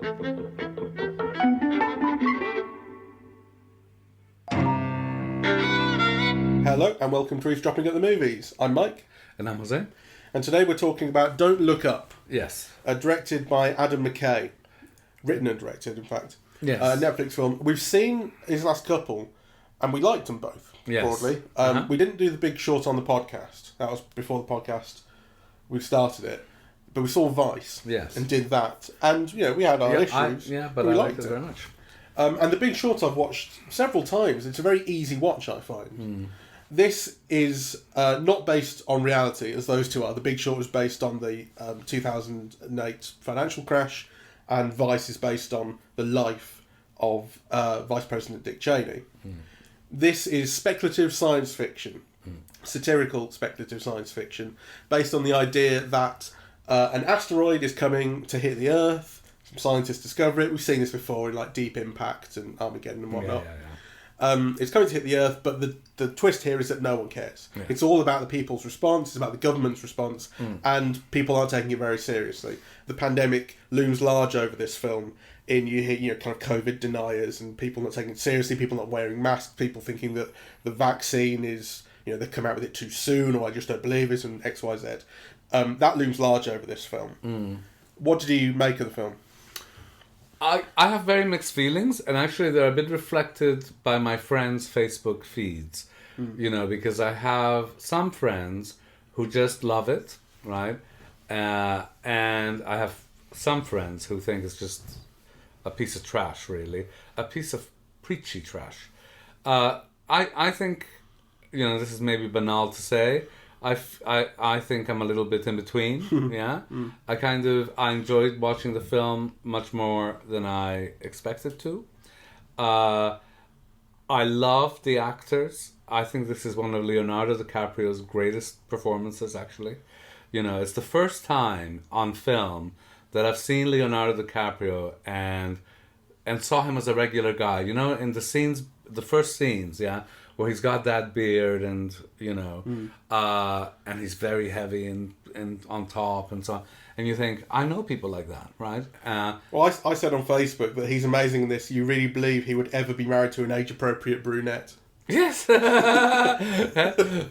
Hello and welcome to Eavesdropping at the Movies. I'm Mike. And I'm José. And today we're talking about Don't Look Up. Yes. Directed by Adam McKay. Written and directed, in fact. Yes. Netflix film. We've seen his last couple and we liked them both, broadly. We didn't do The Big Short on the podcast. That was before the podcast. We started it. But we saw Vice. Yes. And did that. And, you know, we had our issues. But we I liked liked it very much. And The Big Short I've watched several times. It's a very easy watch, I find. This is not based on reality, as those two are. The Big Short was based on the 2008 financial crash, and Vice is based on the life of Vice President Dick Cheney. This is speculative science fiction, satirical speculative science fiction, based on the idea that an asteroid is coming to hit the Earth. Some scientists discover it. We've seen this before in like Deep Impact and Armageddon and whatnot. It's coming to hit the Earth, but the twist here is that no one cares. Yeah. It's all about the people's response, it's about the government's response, and people aren't taking it very seriously. The pandemic looms large over this film. You hear kind of COVID deniers and people not taking it seriously, people not wearing masks, people thinking that the vaccine is, they've come out with it too soon, or I just don't believe it, and X, Y, Z. That looms large over this film. What did you make of the film? I have very mixed feelings, and actually they're a bit reflected by my friends' Facebook feeds, because I have some friends who just love it, right? And I have some friends who think it's just a piece of trash, really. A piece of preachy trash. I think, this is maybe banal to say, I think I'm a little bit in between, yeah. I enjoyed watching the film much more than I expected to. I love the actors. I think this is one of Leonardo DiCaprio's greatest performances, actually. It's the first time on film that I've seen Leonardo DiCaprio and saw him as a regular guy. In the first scenes, yeah, where he's got that beard and and he's very heavy and on top and so on, and you think, I know people like that, right? Well, I said on Facebook that he's amazing in this. You really believe he would ever be married to an age-appropriate brunette? Yes.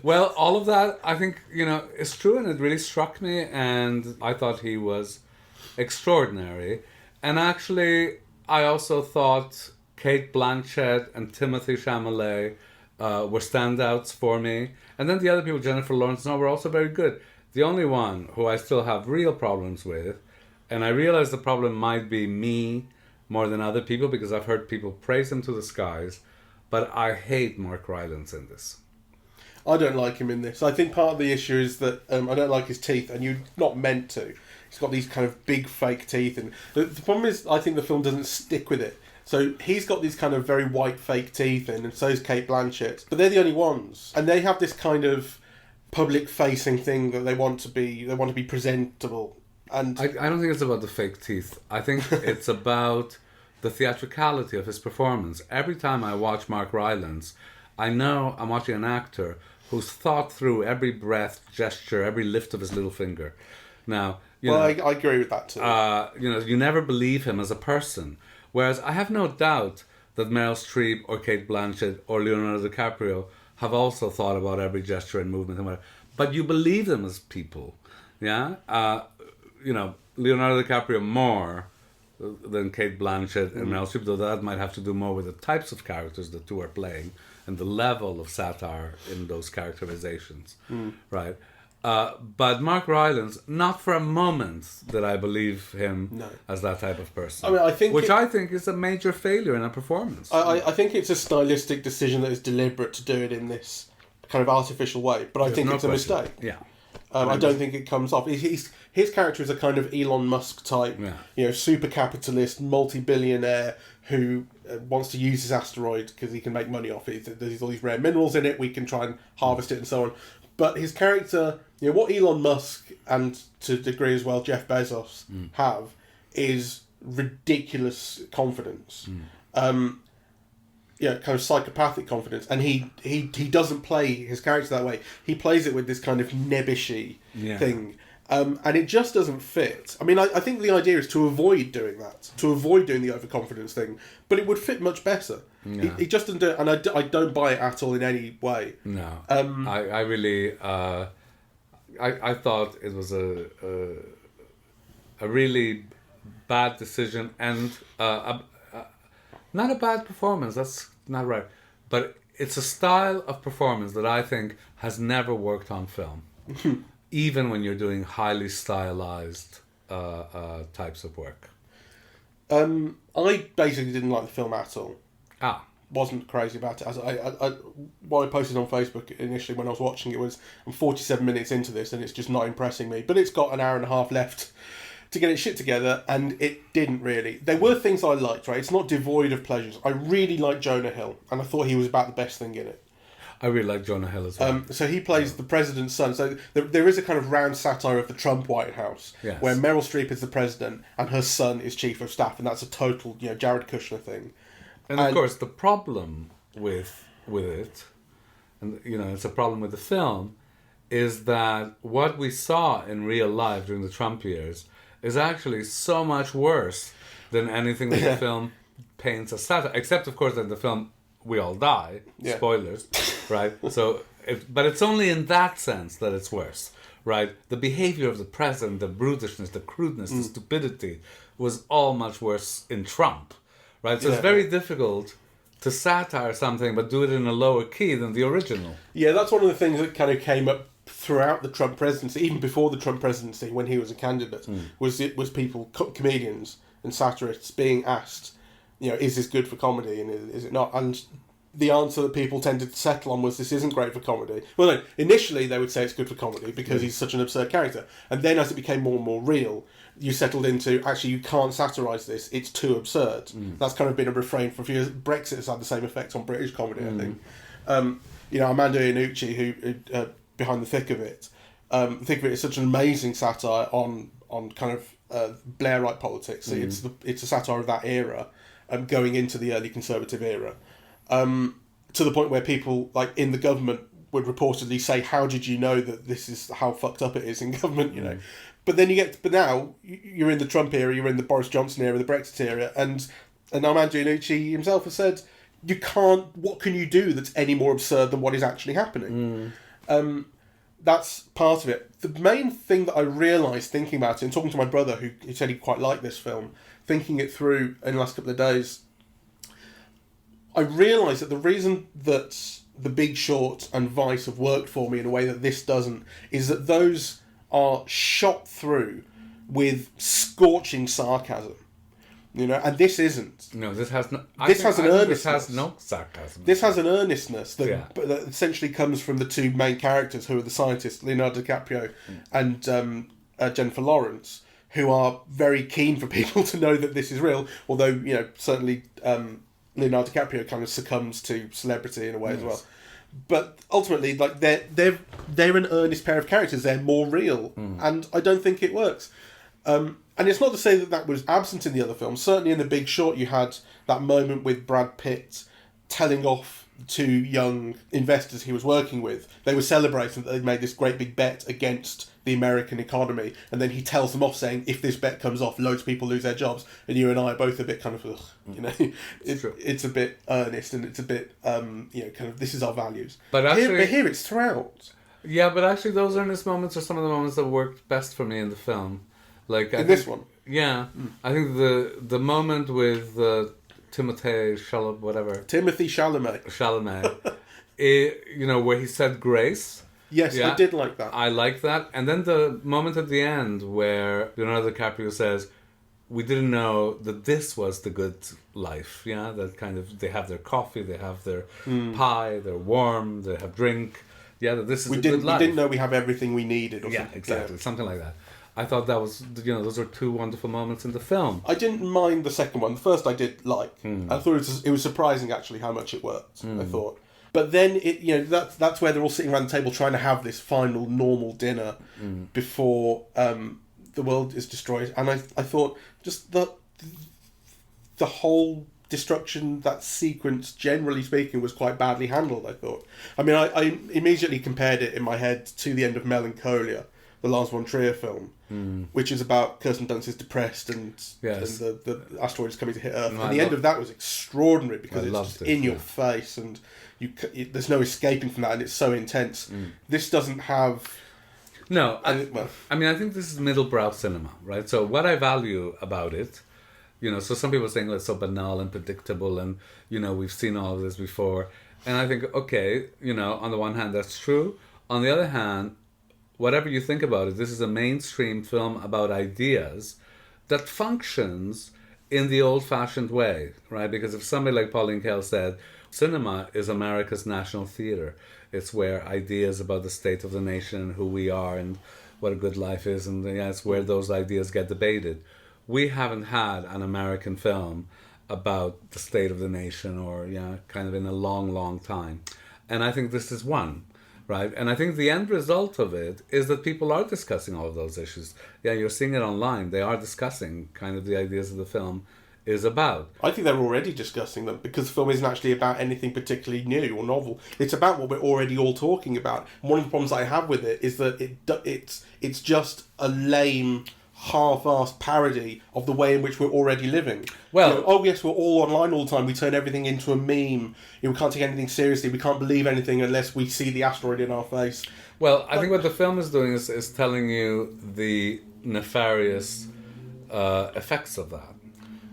Well, all of that, I think, is true, and it really struck me, and I thought he was extraordinary. And actually, I also thought Kate Blanchett and Timothée Chalamet were standouts for me. And then the other people, Jennifer Lawrence, were also very good. The only one who I still have real problems with, and I realize the problem might be me more than other people, because I've heard people praise him to the skies, but I hate Mark Rylance in this. I don't like him in this. I think part of the issue is that I don't like his teeth, and you're not meant to. He's got these kind of big fake teeth, and the problem is I think the film doesn't stick with it. So he's got these kind of very white fake teeth in, and so is Kate Blanchett. But they're the only ones. And they have this kind of public-facing thing that they want to be presentable. And I don't think it's about the fake teeth. I think it's about the theatricality of his performance. Every time I watch Mark Rylance, I know I'm watching an actor who's thought through every breath, gesture, every lift of his little finger. Now, I agree with that too. You never believe him as a person. Whereas I have no doubt that Meryl Streep or Kate Blanchett or Leonardo DiCaprio have also thought about every gesture and movement and whatever. But you believe them as people, yeah? Leonardo DiCaprio more than Kate Blanchett and Meryl Streep, though that might have to do more with the types of characters the two are playing and the level of satire in those characterizations, right? But Mark Rylance, not for a moment did I believe him as that type of person. I think I think is a major failure in a performance. I think it's a stylistic decision that is deliberate to do it in this kind of artificial way, but I think it's a mistake. Yeah. I don't think it comes off. His character is a kind of Elon Musk type, super capitalist, multi-billionaire who wants to use his asteroid because he can make money off it. There's all these rare minerals in it. We can try and harvest it and so on. But his character, what Elon Musk and to a degree as well Jeff Bezos have is ridiculous confidence. Kind of psychopathic confidence, and he doesn't play his character that way. He plays it with this kind of nebbishy thing, And it just doesn't fit. I mean, I think the idea is to avoid doing that, to avoid doing the overconfidence thing, but it would fit much better. Yeah. It just doesn't do it, and I don't buy it at all in any way. No. I really... I thought it was a really bad decision and not a bad performance, that's not right. But it's a style of performance that I think has never worked on film. Even when you're doing highly stylized types of work. I basically didn't like the film at all. Wasn't crazy about it. What I posted on Facebook initially when I was watching it was, I'm 47 minutes into this and it's just not impressing me. But it's got an hour and a half left to get its shit together, and it didn't really. There were things I liked, right? It's not devoid of pleasures. I really liked Jonah Hill, and I thought he was about the best thing in it. I really like Jonah Hill as well. So he plays the president's son. So there is a kind of round satire of the Trump White House, where Meryl Streep is the president and her son is chief of staff, and that's a total, Jared Kushner thing. And of course, the problem with it, and it's a problem with the film, is that what we saw in real life during the Trump years is actually so much worse than anything that the film paints as satire. Except, of course, that in the film we all die. Spoilers, right? So, but it's only in that sense that it's worse, right? The behavior of the president, the brutishness, the crudeness, the stupidity was all much worse in Trump, right? So it's very difficult to satire something but do it in a lower key than the original. Yeah, that's one of the things that kind of came up throughout the Trump presidency, even before the Trump presidency, when he was a candidate, was people, comedians and satirists being asked, is this good for comedy and is it not? And the answer that people tended to settle on was, this isn't great for comedy. Well, no, initially they would say it's good for comedy because he's such an absurd character. And then as it became more and more real, you settled into, actually, you can't satirise this, it's too absurd. That's kind of been a refrain for a few years. Brexit has had the same effect on British comedy, I think. Armando Iannucci, who behind the thick of it is such an amazing satire on kind of Blairite politics. So it's a satire of that era, going into the early Conservative era, to the point where people like in the government would reportedly say, "How did you know that this is how fucked up it is in government?" But then but now you're in the Trump era, you're in the Boris Johnson era, the Brexit era, and Armando Iannucci himself has said, "You can't. What can you do that's any more absurd than what is actually happening?" That's part of it. The main thing that I realised thinking about it, and talking to my brother who said he quite liked this film, thinking it through in the last couple of days, I realised that the reason that The Big Short and Vice have worked for me in a way that this doesn't is that those are shot through with scorching sarcasm. And this isn't. No, this has no. This has an earnestness. This has no sarcasm. This has an earnestness that essentially comes from the two main characters, who are the scientists, Leonardo DiCaprio and Jennifer Lawrence, who are very keen for people to know that this is real. Although certainly Leonardo DiCaprio kind of succumbs to celebrity in a way as well. But ultimately, like they're an earnest pair of characters. They're more real, and I don't think it works. And it's not to say that was absent in the other films. Certainly in The Big Short, you had that moment with Brad Pitt telling off two young investors he was working with. They were celebrating that they'd made this great big bet against the American economy, and then he tells them off saying, if this bet comes off, loads of people lose their jobs. And you and I are both a bit kind of, it's a bit earnest, and it's a bit, kind of, this is our values. But actually, here it's throughout. Yeah, but actually those earnest moments are some of the moments that worked best for me in the film. Like this one? Yeah. I think the moment with Timothy Chalamet, where he said grace. Yes, I did like that. I like that. And then the moment at the end where Leonardo DiCaprio says, we didn't know that this was the good life. Yeah, that kind of, they have their coffee, they have their pie, they're warm, they have drink. Yeah, that this is a good life. We didn't know we have everything we needed. Or something. Exactly. Yeah. Something like that. I thought that was, those are two wonderful moments in the film. I didn't mind the second one. The first I did like. I thought it was surprising actually how much it worked. I thought, but then that's where they're all sitting around the table trying to have this final normal dinner before the world is destroyed. And I thought just the whole destruction, that sequence, generally speaking, was quite badly handled. I thought. I mean, I immediately compared it in my head to the end of Melancholia, the Lars von Trier film, which is about Kirsten Dunst is depressed and the asteroid is coming to hit Earth. And the end of that was extraordinary because it's just in your face and there's no escaping from that, and it's so intense. This doesn't have... No, I mean, I think this is middle-brow cinema, right? So what I value about it, so some people are saying, it's so banal and predictable and, we've seen all of this before. And I think, okay, on the one hand, that's true. On the other hand, whatever you think about it, this is a mainstream film about ideas that functions in the old-fashioned way, right? Because if somebody like Pauline Kael said, cinema is America's national theater. It's where ideas about the state of the nation and who we are and what a good life is, and it's where those ideas get debated. We haven't had an American film about the state of the nation or, kind of in a long, long time. And I think this is one, right? And I think the end result of it is that people are discussing all of those issues. Yeah, you're seeing it online. They are discussing kind of the ideas of the film is about. I think they're already discussing them because the film isn't actually about anything particularly new or novel. It's about what we're already all talking about. And one of the problems I have with it is that it's just a lame, half-assed parody of the way in which we're already living. Well, oh yes, we're all online all the time. We turn everything into a meme. We can't take anything seriously. We can't believe anything unless we see the asteroid in our face. Well, I think what the film is doing is telling you the nefarious effects of that.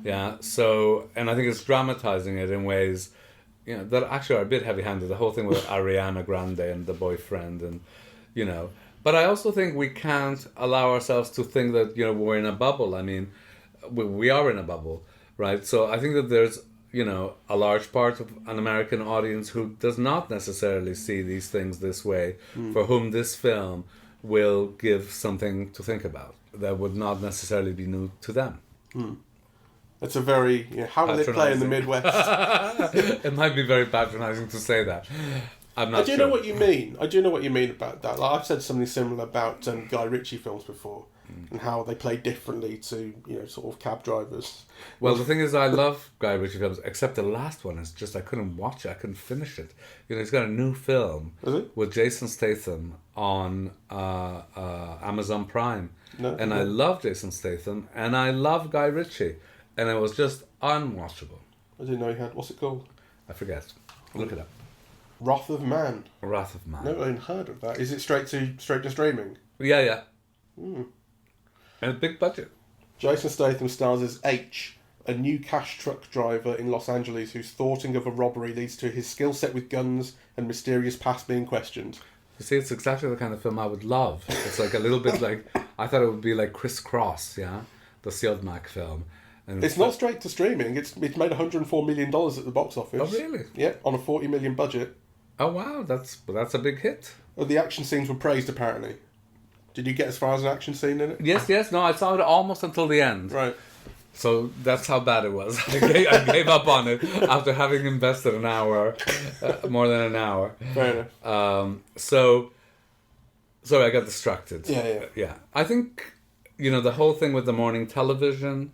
Yeah, so, and I think it's dramatizing it in ways, that actually are a bit heavy-handed. The whole thing with Ariana Grande and the boyfriend and, But I also think we can't allow ourselves to think that, we're in a bubble. I mean, we are in a bubble, right? So I think that there's, a large part of an American audience who does not necessarily see these things this way, for whom this film will give something to think about that would not necessarily be new to them. It's a very... how will it play in the Midwest? It might be very patronizing to say that. I'm not sure. I do know what you mean. I do know what you mean about that. Like, I've said something similar about Guy Ritchie films before and how they play differently to, sort of cab drivers. Well, the thing is, I love Guy Ritchie films, except the last one is just, I couldn't watch it. I couldn't finish it. He's got a new film with Jason Statham on Amazon Prime. I love Jason Statham and I love Guy Ritchie. And it was just unwatchable. I didn't know he had... What's it called? I forget. Look it up. Wrath of Man. Wrath of Man. Never even heard of that. Is it straight to streaming? Yeah. And a big budget. Jason Statham stars as H, a new cash truck driver in Los Angeles whose thwarting of a robbery leads to his skill set with guns and mysterious past being questioned. You see, it's exactly the kind of film I would love. It's like a little bit like... I thought it would be like Criss Cross, the Siodmak film. And it's not straight to streaming. It's made $104 million at the box office. Oh, really? Yeah, on a $40 million budget. Oh, wow. That's a big hit. Oh, the action scenes were praised, apparently. Did you get as far as an action scene in it? Yes. No, I saw it almost until the end. Right. So that's how bad it was. I gave up on it after having invested an hour, more than an hour. Fair enough. Sorry, I got distracted. Yeah. I think, the whole thing with the morning television...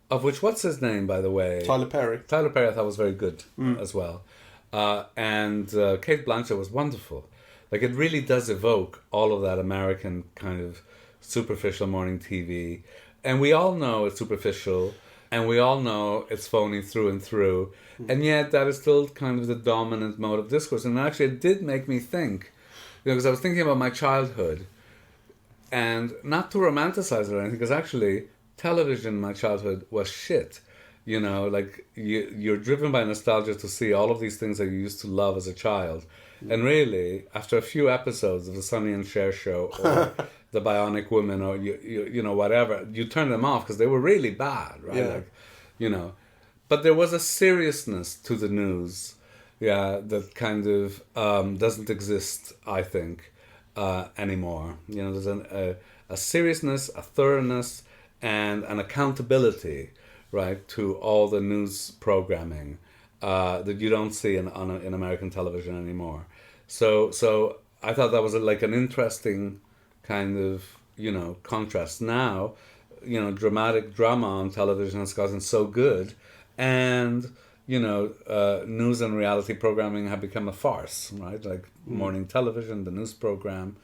Of which, what's his name, by the way? Tyler Perry. Tyler Perry, I thought was very good as well. And Cate Blanchett was wonderful. Like, it really does evoke all of that American kind of superficial morning TV. And we all know it's superficial, and we all know it's phony through and through. And yet, that is still kind of the dominant mode of discourse. And actually, it did make me think, because I was thinking about my childhood, and not to romanticize it or anything, because actually... television in my childhood was shit. Like you're driven by nostalgia to see all of these things that you used to love as a child. And really, after a few episodes of the Sonny and Cher show or the Bionic Woman or whatever, you turn them off because they were really bad, right? Yeah. But there was a seriousness to the news, that kind of doesn't exist, I think, anymore. There's a seriousness, a thoroughness, and an accountability, right, to all the news programming that you don't see in American television anymore. So I thought that was like an interesting kind of contrast. Now, dramatic drama on television has gotten so good, and news and reality programming have become a farce, right? Like morning television, the news program,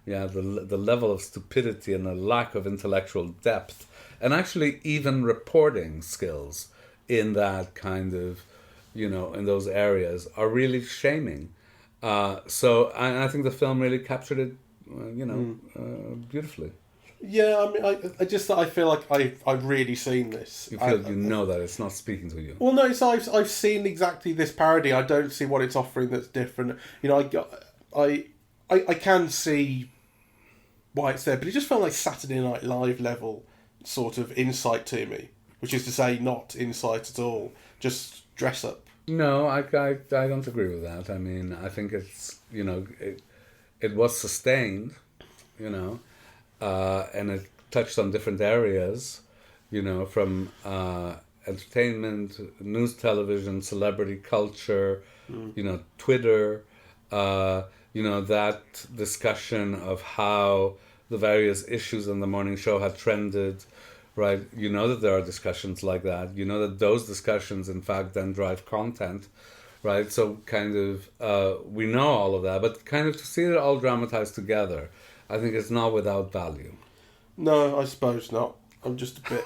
Yeah, the level of stupidity and the lack of intellectual depth, and actually even reporting skills in that kind of, in those areas are really shaming. So I think the film really captured it, beautifully. Yeah, I mean, I feel like I've really seen this. You feel that it's not speaking to you. Well, no, so I've seen exactly this parody. I don't see what it's offering that's different. I can see why it's there, but it just felt like Saturday Night Live level sort of insight to me, which is to say, not insight at all, just dress up. No, I don't agree with that. I mean, I think it's it was sustained, and it touched on different areas, from entertainment, news, television, celebrity culture, Twitter, that discussion of how the various issues on the morning show had trended, right? You know that there are discussions like that. You know that those discussions, in fact, then drive content, right? So kind of, we know all of that, but kind of to see it all dramatized together, I think it's not without value. No, I suppose not. I'm just a bit...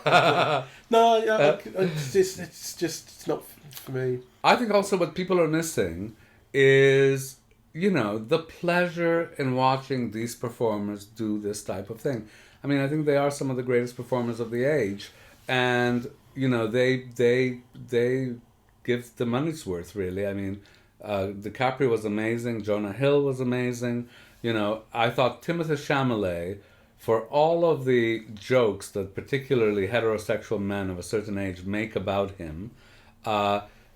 no, yeah, it's not for me. I think also what people are missing is, the pleasure in watching these performers do this type of thing. I mean, I think they are some of the greatest performers of the age, and they give the money's worth, really. I mean, DiCaprio was amazing, Jonah Hill was amazing. I thought Timothée Chalamet, for all of the jokes that particularly heterosexual men of a certain age make about him,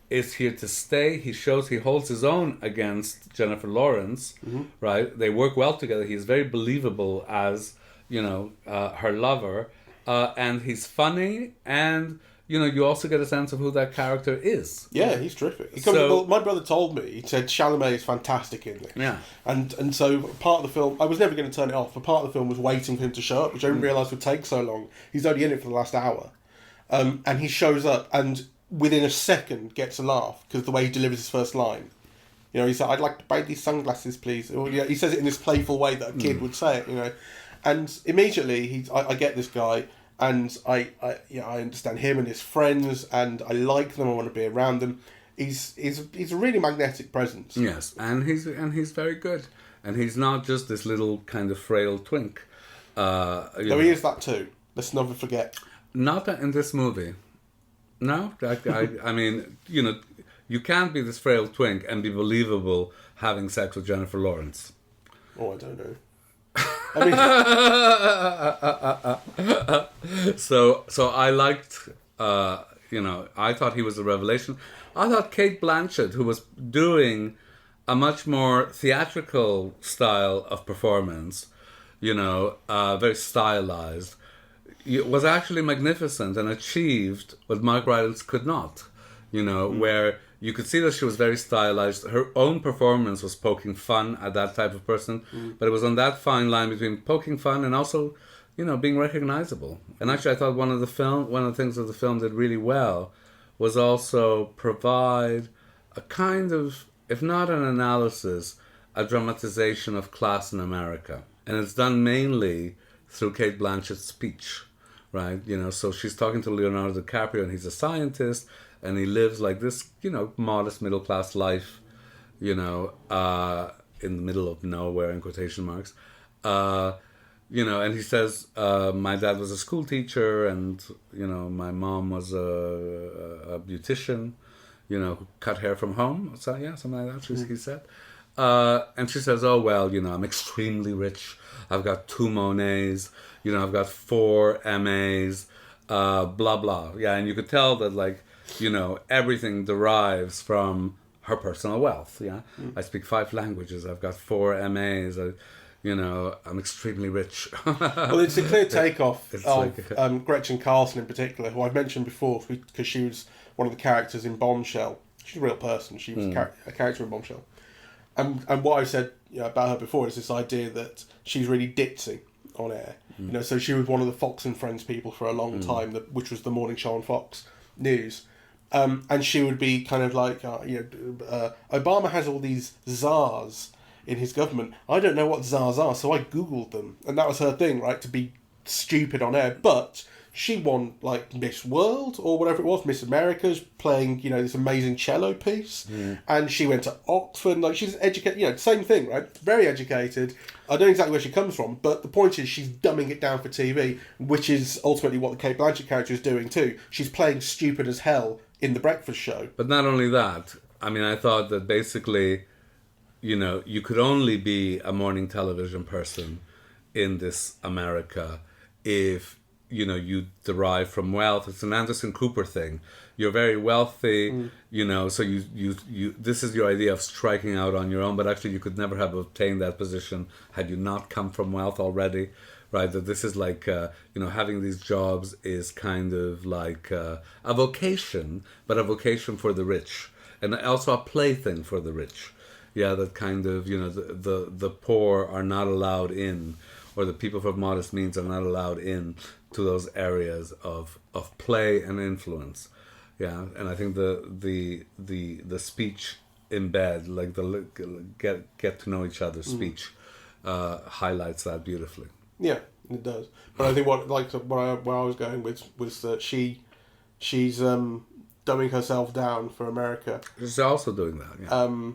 is here to stay. He holds his own against Jennifer Lawrence, right? They work well together. He's very believable as, her lover, and he's funny, and, you also get a sense of who that character is. Yeah, he's terrific. My brother told me, he said Chalamet is fantastic in this. Yeah. And so part of the film, I was never going to turn it off, but part of the film was waiting for him to show up, which I didn't realise would take so long. He's only in it for the last hour. And he shows up and within a second gets a laugh because the way he delivers his first line. He said, "I'd like to buy these sunglasses, please." Or, he says it in this playful way that a kid would say it, And immediately, I get this guy, and I understand him and his friends, and I like them. I want to be around them. He's a really magnetic presence. Yes, and he's very good, and he's not just this little kind of frail twink. No, he is that too. Let's never forget. Not in this movie. No, I mean, you can't be this frail twink and be believable having sex with Jennifer Lawrence. Oh, I don't know. So I liked, I thought he was a revelation. I thought Cate Blanchett, who was doing a much more theatrical style of performance, very stylized, was actually magnificent and achieved what Mark Rylance could not, where you could see that she was very stylized. Her own performance was poking fun at that type of person, but it was on that fine line between poking fun and also, being recognizable. And actually, I thought one of the things that the film did really well was also provide a kind of, if not an analysis, a dramatization of class in America. And it's done mainly through Cate Blanchett's speech, right? So she's talking to Leonardo DiCaprio, and he's a scientist, and he lives like this, modest middle-class life, in the middle of nowhere, in quotation marks. And he says, my dad was a school teacher, and, my mom was a beautician, who cut hair from home. So, yeah, something like that, he said. And she says, oh, well, I'm extremely rich. I've got 2 Monets, I've got 4 MAs, blah, blah. Yeah, and you could tell that, everything derives from her personal wealth, yeah? I speak 5 languages, I've got 4 MAs, I'm extremely rich. Well, it's a clear takeoff of Gretchen Carlson in particular, who I've mentioned before, because she was one of the characters in Bombshell. She's a real person, she was a character in Bombshell. And what I've said about her before is this idea that she's really ditzy on air. So she was one of the Fox and Friends people for a long time, which was the morning show on Fox News. And she would be kind of like, Obama has all these czars, in his government. I don't know what czars are, so I Googled them. And that was her thing, right, to be stupid on air. But she won, like, Miss World, or whatever it was, Miss America's, playing, you know, this amazing cello piece. And she went to Oxford, like, she's educated, you know, same thing, right? Very educated. I don't know exactly where she comes from, but the point is she's dumbing it down for TV, which is ultimately what the Kate Blanchett character is doing too. She's playing stupid as hell in The Breakfast Show. But not only that, I mean, I thought that basically, you know, you could only be a morning television person in this America if, you know, you derive from wealth. It's an Anderson Cooper thing. You're very wealthy, you know, so you this is your idea of striking out on your own, but actually you could never have obtained that position had you not come from wealth already, right? That this is like, you know, having these jobs is kind of like a vocation, but a vocation for the rich, and also a plaything for the rich. Yeah, that kind of, you know, the poor are not allowed in, or the people from modest means are not allowed in to those areas of play and influence. Yeah, and I think the speech in bed, like the get to know each other speech, highlights that beautifully. Yeah, it does. But I think where I was going with was that she's dumbing herself down for America. She's also doing that. Yeah.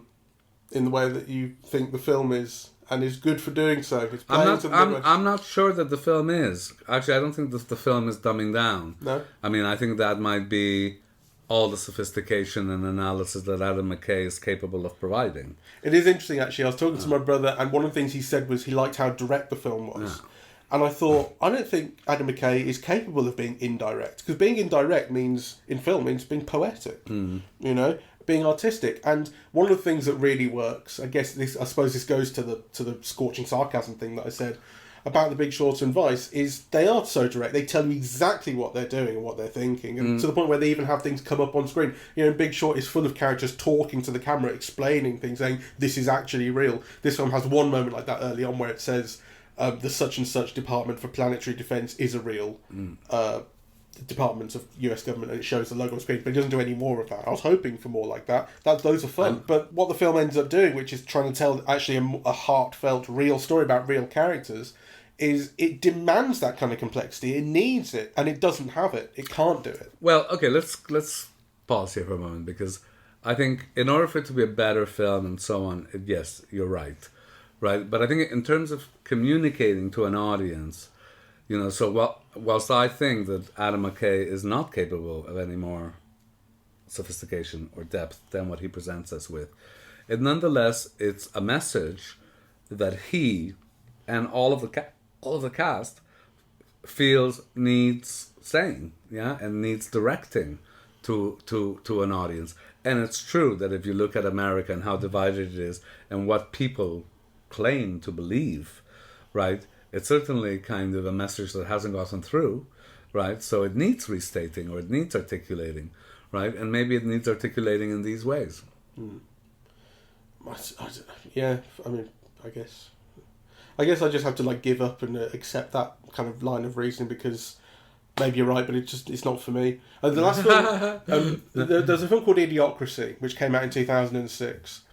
In the way that you think the film is, and is good for doing so. It's I'm not sure that the film is. Actually, I don't think that the film is dumbing down. No? I mean, I think that might be all the sophistication and analysis that Adam McKay is capable of providing. It is interesting, actually. I was talking to my brother, and one of the things he said was he liked how direct the film was. Yeah. And I thought, I don't think Adam McKay is capable of being indirect. Because being indirect means, in film, means being poetic. You know? Being artistic. And one of the things that really works, I suppose this goes to the scorching sarcasm thing that I said about The Big Short and Vice, is they are so direct. They tell you exactly what they're doing and what they're thinking, and to the point where they even have things come up on screen. You know, Big Short is full of characters talking to the camera, explaining things, saying this is actually real. This film has one moment like that early on where it says the such and such Department for Planetary Defense is a real department of US government, and it shows the logo on screen, but it doesn't do any more of that. I was hoping for more like that. Those are fun. But what the film ends up doing, which is trying to tell actually a heartfelt, real story about real characters, is it demands that kind of complexity. It needs it, and it doesn't have it. It can't do it. Well, okay, let's pause here for a moment, because I think in order for it to be a better film and so on, yes, you're right. But I think in terms of communicating to an audience, you know, so whilst I think that Adam McKay is not capable of any more sophistication or depth than what he presents us with, nonetheless, it's a message that he and all of the cast feels needs saying, yeah, and needs directing to an audience. And it's true that if you look at America and how divided it is and what people claim to believe, right, it's certainly kind of a message that hasn't gotten through, right? So it needs restating, or it needs articulating, right? And maybe it needs articulating in these ways. Yeah, I mean, I guess I just have to like give up and accept that kind of line of reasoning, because maybe you're right, but it's not for me. The last film, there's a film called Idiocracy, which came out in 2006.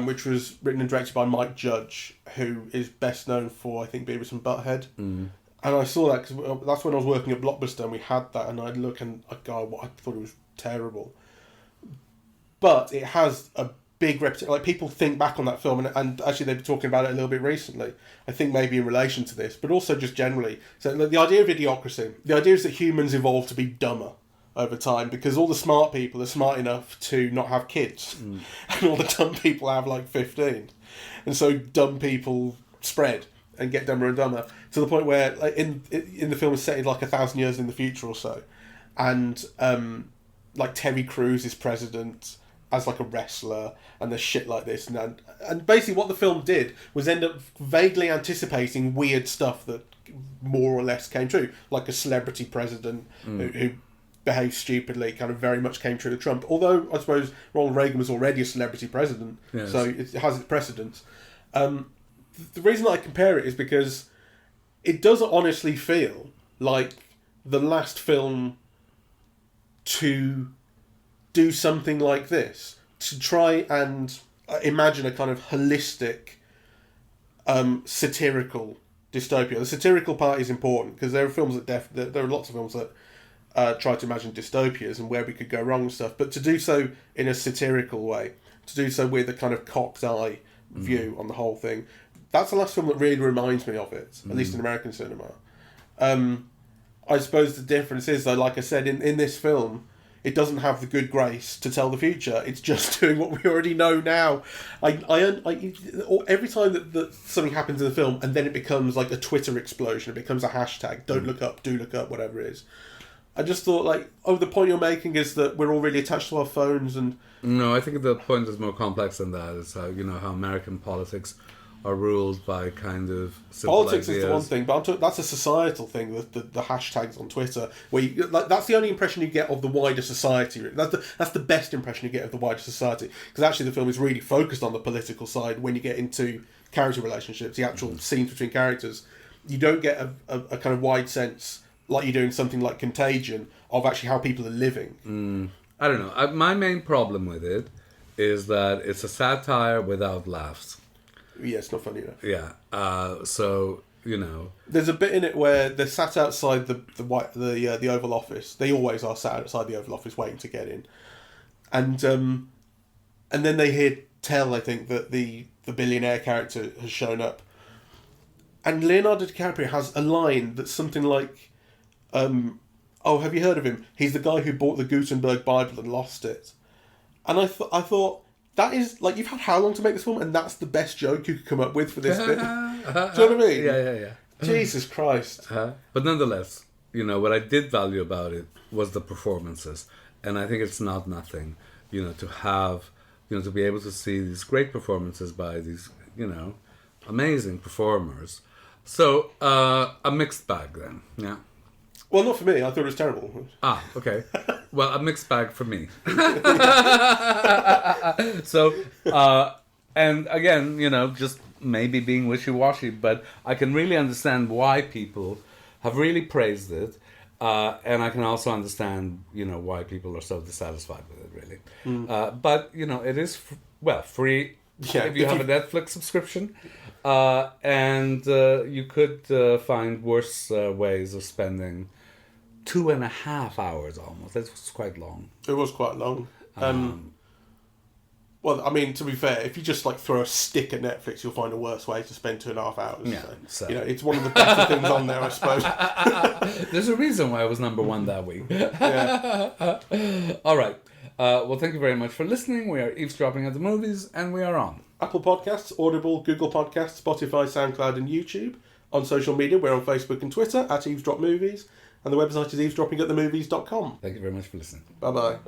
Which was written and directed by Mike Judge, who is best known for, I think, Beavis and Butthead. And I saw that because that's when I was working at Blockbuster, and we had that, and I'd look and I'd go, I thought it was terrible. But it has a big reputation. Like, people think back on that film, and actually they've been talking about it a little bit recently. I think maybe in relation to this, but also just generally. So the idea of Idiocracy, the idea is that humans evolve to be dumber over time, because all the smart people are smart enough to not have kids, and all the dumb people have like 15, and so dumb people spread and get dumber and dumber, to the point where, like, in the film is set in like 1,000 years in the future or so, and like Terry Crews is president as like a wrestler, and there's shit like this, and basically what the film did was end up vaguely anticipating weird stuff that more or less came true, like a celebrity president who behaved stupidly, kind of very much came true to Trump. Although I suppose Ronald Reagan was already a celebrity president, yes. So it has its precedence. The reason I compare it is because it does honestly feel like the last film to do something like this, to try and imagine a kind of holistic satirical dystopia. The satirical part is important because there are films there are lots of films that try to imagine dystopias and where we could go wrong and stuff. But to do so in a satirical way, to do so with a kind of cocked eye view on the whole thing, that's the last film that really reminds me of it, at least in American cinema. I suppose the difference is, though, like I said, in this film, it doesn't have the good grace to tell the future. It's just doing what we already know now. Every time that something happens in the film and then it becomes like a Twitter explosion, it becomes a hashtag, don't look up, do look up, whatever it is. I just thought, like, the point you're making is that we're all really attached to our phones and... No, I think the point is more complex than that. It's how, how American politics are ruled by kind of simple politics ideas. Is the one thing, but that's a societal thing. The hashtags on Twitter, where that's the only impression you get of the wider society. That's the best impression you get of the wider society, because actually the film is really focused on the political side. When you get into character relationships, the actual scenes between characters, you don't get a kind of wide sense like you do in something like Contagion of actually how people are living. I don't know. My main problem with it is that it's a satire without laughs. Yeah, it's not funny enough. Yeah. So, there's a bit in it where they're sat outside the Oval Office. They always are sat outside the Oval Office waiting to get in, and then they hear tell, I think, that the billionaire character has shown up, and Leonardo DiCaprio has a line that's something like, "Oh, have you heard of him? He's the guy who bought the Gutenberg Bible and lost it." And I thought. That is, like, you've had how long to make this film, and that's the best joke you could come up with for this bit. Do you know what I mean? Yeah. Jesus Christ. But nonetheless, what I did value about it was the performances. And I think it's not nothing, to have, to be able to see these great performances by these, amazing performers. So, a mixed bag then, yeah. Well, not for me. I thought it was terrible. Ah, okay. Well, a mixed bag for me. So, and again, just maybe being wishy-washy, but I can really understand why people have really praised it. And I can also understand, why people are so dissatisfied with it, really. But, it is, free if you have a Netflix subscription. And you could find worse ways of spending 2.5 hours almost. That was quite long. It was quite long. Well, I mean, to be fair, if you just like throw a stick at Netflix, you'll find a worse way to spend 2.5 hours. Yeah, so. It's one of the better things on there, I suppose. There's a reason why I was number one that week. Yeah. All right. Well, thank you very much for listening. We are Eavesdropping at the Movies, and we are on Apple Podcasts, Audible, Google Podcasts, Spotify, SoundCloud, and YouTube. On social media, we're on Facebook and Twitter at Eavesdrop Movies. And the website is eavesdroppingatthemovies.com. Thank you very much for listening. Bye-bye.